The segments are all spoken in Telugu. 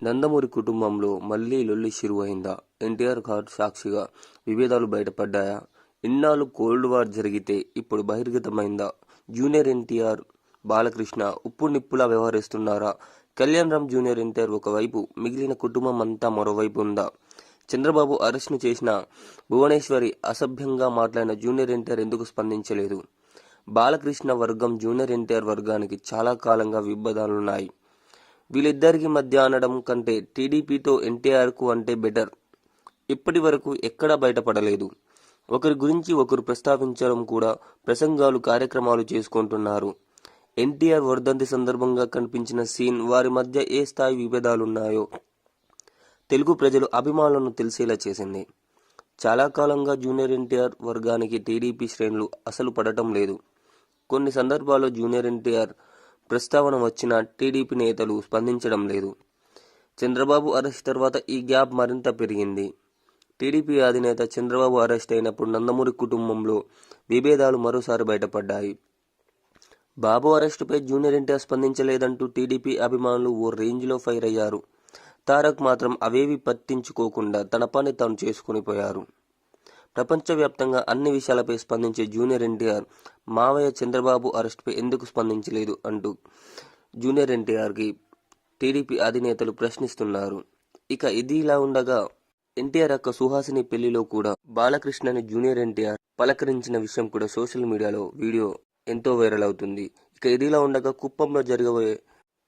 నందమూరి కుటుంబంలో మళ్లీ లొల్లి షురువైందా? ఎన్టీఆర్ కారు సాక్షిగా విభేదాలు బయటపడ్డాయా? ఇన్నాళ్లు కోల్డ్ వార్ జరిగితే ఇప్పుడు బహిర్గతమైందా? జూనియర్ ఎన్టీఆర్, బాలకృష్ణ ఉప్పు నిప్పులా వ్యవహరిస్తున్నారా? కళ్యాణ్ రామ్ జూనియర్ ఎన్టీఆర్ ఒకవైపు, మిగిలిన కుటుంబం అంతా మరోవైపు ఉందా? చంద్రబాబు అరెస్ట్ను చేసిన భువనేశ్వరి అసభ్యంగా మాట్లాడిన జూనియర్ ఎన్టీఆర్ ఎందుకు స్పందించలేదు? బాలకృష్ణ వర్గం జూనియర్ ఎన్టీఆర్ వర్గానికి చాలా కాలంగా విభేదాలున్నాయి. వీళ్ళిద్దరికి మధ్య అనడం కంటే టీడీపీతో ఎన్టీఆర్కు అంటే బెటర్ ఇప్పటి వరకు ఎక్కడా బయటపడలేదు. ఒకరి గురించి ఒకరు ప్రస్తావించడం కూడా ప్రసంగాలు, కార్యక్రమాలు చేసుకుంటున్నారు. ఎన్టీఆర్ వర్ధంతి సందర్భంగా కనిపించిన సీన్ వారి మధ్య ఏ స్థాయి విభేదాలున్నాయో తెలుగు ప్రజలు అభిమానులను తెలిసేలా చేసింది. చాలా కాలంగా జూనియర్ ఎన్టీఆర్ వర్గానికి టీడీపీ శ్రేణులు అసలు పడటం లేదు. కొన్ని సందర్భాల్లో జూనియర్ ఎన్టీఆర్ ప్రస్తావన వచ్చిన టీడీపీ నేతలు స్పందించడం లేదు. చంద్రబాబు అరెస్ట్ తర్వాత ఈ గ్యాప్ మరింత పెరిగింది. టీడీపీ అధినేత చంద్రబాబు అరెస్ట్ అయినప్పుడు నందమూరి కుటుంబంలో విభేదాలు మరోసారి బయటపడ్డాయి. బాబు అరెస్టుపై జూనియర్ ఎన్టీఆర్ స్పందించలేదంటూ టీడీపీ అభిమానులు ఓ రేంజ్లో ఫైర్ అయ్యారు. తారక్ మాత్రం అవేవి పట్టించుకోకుండా తన పని తాను చేసుకుని పోయారు. ప్రపంచవ్యాప్తంగా అన్ని విషయాలపై స్పందించే జూనియర్ ఎన్టీఆర్ మావయ్య చంద్రబాబు అరెస్టుపై ఎందుకు స్పందించలేదు అంటూ జూనియర్ ఎన్టీఆర్కి టీడీపీ అధినేతలు ప్రశ్నిస్తున్నారు. ఇక ఇది ఇలా ఉండగా ఎన్టీఆర్ అక్క సుహాసిని పెళ్లిలో కూడా బాలకృష్ణని జూనియర్ ఎన్టీఆర్ పలకరించిన విషయం కూడా సోషల్ మీడియాలో వీడియో ఎంతో వైరల్ అవుతుంది. ఇక ఇదిలా ఉండగా కుప్పంలో జరగబోయే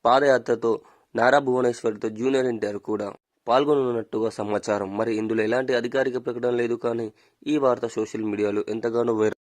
పాదయాత్రతో నారా భువనేశ్వరితో జూనియర్ ఎన్టీఆర్ కూడా పాల్గొననున్నట్టుగా సమాచారం. మరి ఇందులో ఎలాంటి అధికారిక ప్రకటన లేదు, కానీ ఈ వార్త సోషల్ మీడియాలో ఎంతగానో వైరల్